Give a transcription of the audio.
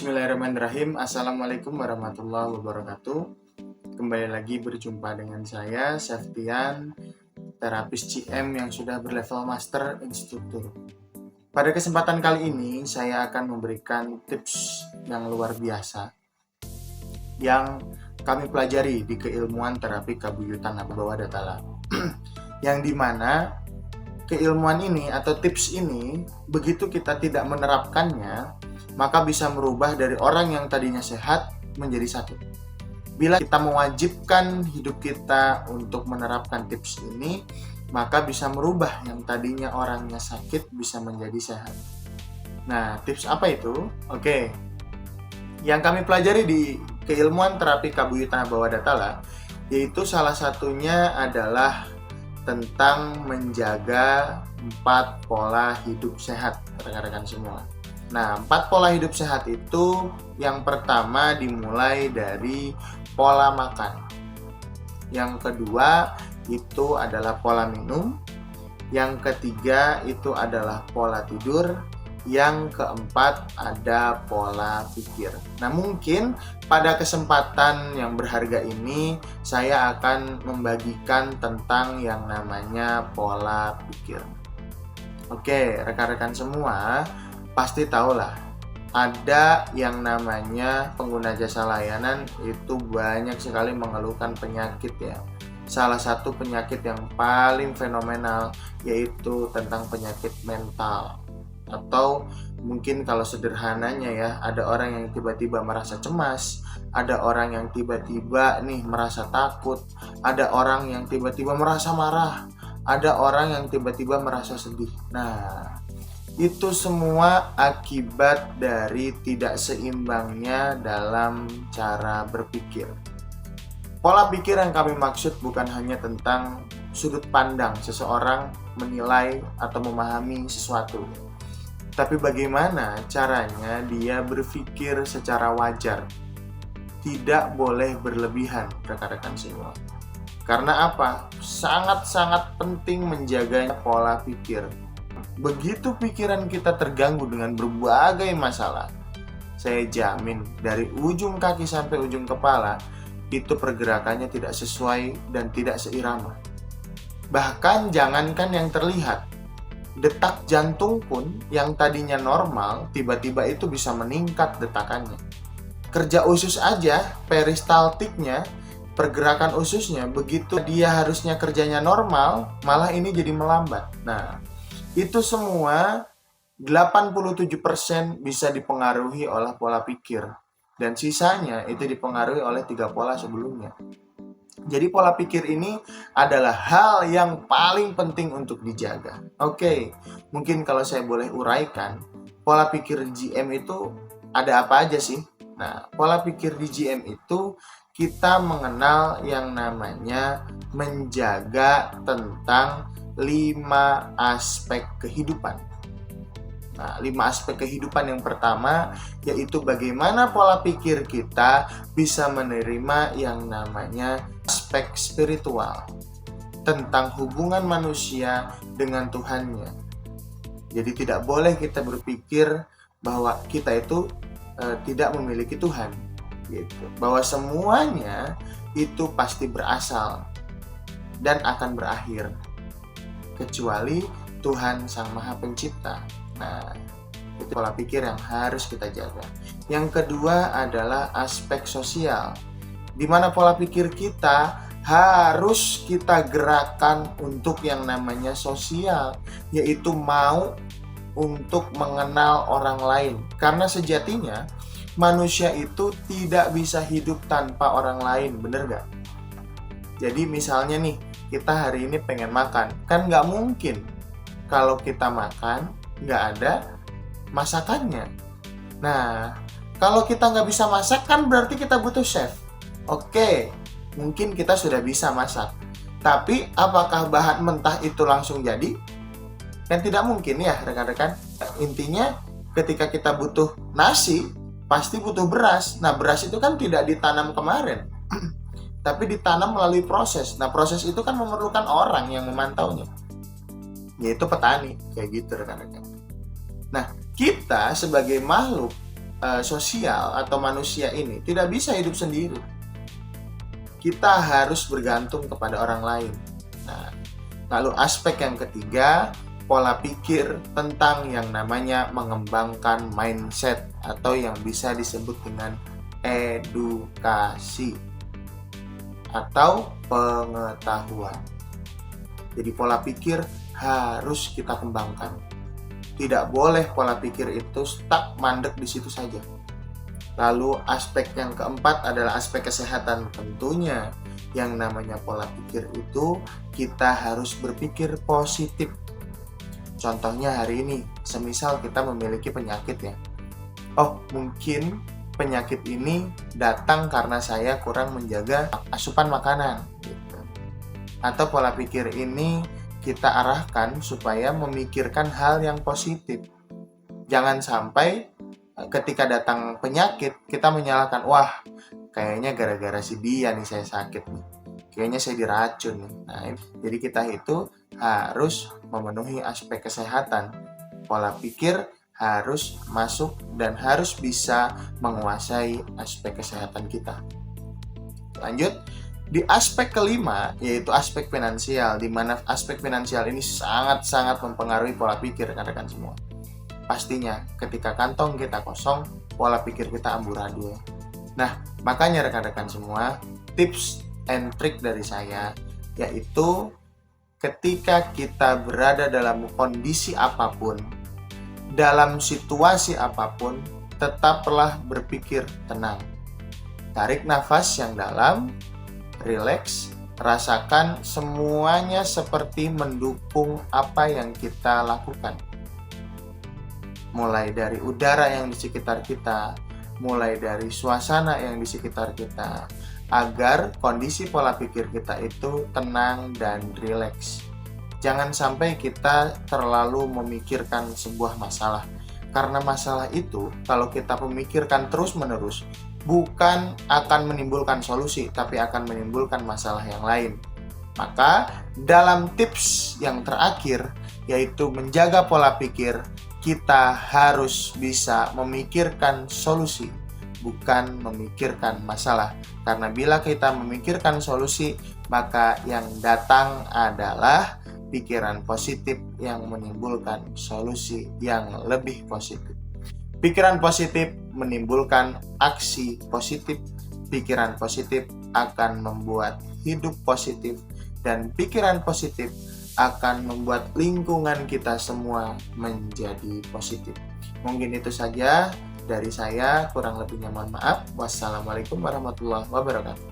Bismillahirrahmanirrahim. Assalamualaikum warahmatullahi wabarakatuh. Kembali lagi berjumpa dengan saya, Septian, terapis CM yang sudah berlevel master instruktur. Pada kesempatan kali ini, saya akan memberikan tips yang luar biasa yang kami pelajari di keilmuan terapi kabuyutan Bawa Datala. Yang dimana keilmuan ini atau tips ini, begitu kita tidak menerapkannya, maka bisa merubah dari orang yang tadinya sehat menjadi sakit. Bila kita mewajibkan hidup kita untuk menerapkan tips ini, maka bisa merubah yang tadinya orangnya sakit bisa menjadi sehat. Nah, tips apa itu? Oke. Yang kami pelajari di keilmuan terapi kabuyutan Bawa Datala, yaitu salah satunya adalah tentang menjaga 4 pola hidup sehat, rekan-rekan semua. Nah, 4 pola hidup sehat itu yang pertama dimulai dari pola makan. Yang kedua itu adalah pola minum. Yang ketiga itu adalah pola tidur. Yang keempat ada pola pikir. Nah, mungkin pada kesempatan yang berharga ini saya akan membagikan tentang yang namanya pola pikir. Oke, rekan-rekan semua, pasti tahulah ada yang namanya pengguna jasa layanan itu banyak sekali mengeluhkan penyakit ya. Salah satu penyakit yang paling fenomenal yaitu tentang penyakit mental. Atau mungkin kalau sederhananya ya, ada orang yang tiba-tiba merasa cemas, ada orang yang tiba-tiba merasa takut, ada orang yang tiba-tiba merasa marah, ada orang yang tiba-tiba merasa sedih. Nah, itu semua akibat dari tidak seimbangnya dalam cara berpikir. Pola pikir yang kami maksud bukan hanya tentang sudut pandang seseorang menilai atau memahami sesuatu, tapi bagaimana caranya dia berpikir secara wajar. Tidak boleh berlebihan, rekan-rekan semua. Karena apa? Sangat-sangat penting menjaga pola pikir. Begitu pikiran kita terganggu dengan berbagai masalah, saya jamin dari ujung kaki sampai ujung kepala, itu pergerakannya tidak sesuai dan tidak seirama. Bahkan jangankan yang terlihat, detak jantung pun yang tadinya normal, tiba-tiba itu bisa meningkat detakannya. Kerja usus aja, peristaltiknya, pergerakan ususnya, begitu dia harusnya kerjanya normal, malah ini jadi melambat. Nah, itu semua 87% bisa dipengaruhi oleh pola pikir. Dan sisanya itu dipengaruhi oleh 3 pola sebelumnya. Jadi pola pikir ini adalah hal yang paling penting untuk dijaga. Oke, mungkin kalau saya boleh uraikan, pola pikir GM itu ada apa aja sih? Nah, pola pikir di GM itu kita mengenal yang namanya menjaga tentang 5 aspek kehidupan. Nah, 5 aspek kehidupan yang pertama yaitu bagaimana pola pikir kita bisa menerima yang namanya aspek spiritual tentang hubungan manusia dengan Tuhannya. Jadi tidak boleh kita berpikir bahwa kita itu tidak memiliki Tuhan, gitu. Bahwa semuanya itu pasti berasal dan akan berakhir kecuali Tuhan Sang Maha Pencipta. Nah, itu pola pikir yang harus kita jaga. Yang kedua adalah aspek sosial, di mana pola pikir kita harus kita gerakan untuk yang namanya sosial, yaitu mau untuk mengenal orang lain. Karena sejatinya manusia itu tidak bisa hidup tanpa orang lain, bener gak? Jadi misalnya nih, kita hari ini pengen makan, kan gak mungkin kalau kita makan nggak ada masakannya. Nah, kalau kita nggak bisa masak kan berarti kita butuh chef. Oke, mungkin kita sudah bisa masak, tapi apakah bahan mentah itu langsung jadi? Kan tidak mungkin ya rekan-rekan. Intinya ketika kita butuh nasi, pasti butuh beras. Nah, beras itu kan tidak ditanam kemarin, tapi ditanam melalui proses. Nah, proses itu kan memerlukan orang yang memantaunya, yaitu petani, kayak gitu rekan-rekan. Nah, kita sebagai makhluk sosial atau manusia ini tidak bisa hidup sendiri. Kita harus bergantung kepada orang lain. Nah, lalu aspek yang ketiga, pola pikir tentang yang namanya mengembangkan mindset atau yang bisa disebut dengan edukasi atau pengetahuan. Jadi pola pikir harus kita kembangkan. Tidak boleh pola pikir itu stuck mandek di situ saja. Lalu aspek yang keempat adalah aspek kesehatan. Tentunya yang namanya pola pikir itu kita harus berpikir positif. Contohnya hari ini, semisal kita memiliki penyakit ya. Oh, mungkin penyakit ini datang karena saya kurang menjaga asupan makanan gitu. Atau pola pikir ini kita arahkan supaya memikirkan hal yang positif. Jangan sampai ketika datang penyakit kita menyalahkan, wah kayaknya gara-gara si dia nih saya sakit nih, kayaknya saya diracun nih. Nah, jadi kita itu harus memenuhi aspek kesehatan. Pola pikir harus masuk dan harus bisa menguasai aspek kesehatan kita. Lanjut, di aspek kelima yaitu aspek finansial, di mana aspek finansial ini sangat-sangat mempengaruhi pola pikir rekan-rekan semua. Pastinya ketika kantong kita kosong, pola pikir kita amburadul. Nah, makanya rekan-rekan semua, tips and trick dari saya yaitu ketika kita berada dalam kondisi apapun, dalam situasi apapun, tetaplah berpikir tenang. Tarik nafas yang dalam, rileks, rasakan semuanya seperti mendukung apa yang kita lakukan. Mulai dari udara yang di sekitar kita, mulai dari suasana yang di sekitar kita, agar kondisi pola pikir kita itu tenang dan rileks. Jangan sampai kita terlalu memikirkan sebuah masalah, karena masalah itu kalau kita memikirkan terus-menerus, bukan akan menimbulkan solusi, tapi akan menimbulkan masalah yang lain. Maka dalam tips yang terakhir, yaitu menjaga pola pikir, kita harus bisa memikirkan solusi, bukan memikirkan masalah. Karena bila kita memikirkan solusi, maka yang datang adalah pikiran positif yang menimbulkan solusi yang lebih positif. Pikiran positif menimbulkan aksi positif. Pikiran positif akan membuat hidup positif, dan pikiran positif akan membuat lingkungan kita semua menjadi positif. Mungkin itu saja dari saya, kurang lebihnya mohon maaf. Wassalamualaikum warahmatullahi wabarakatuh.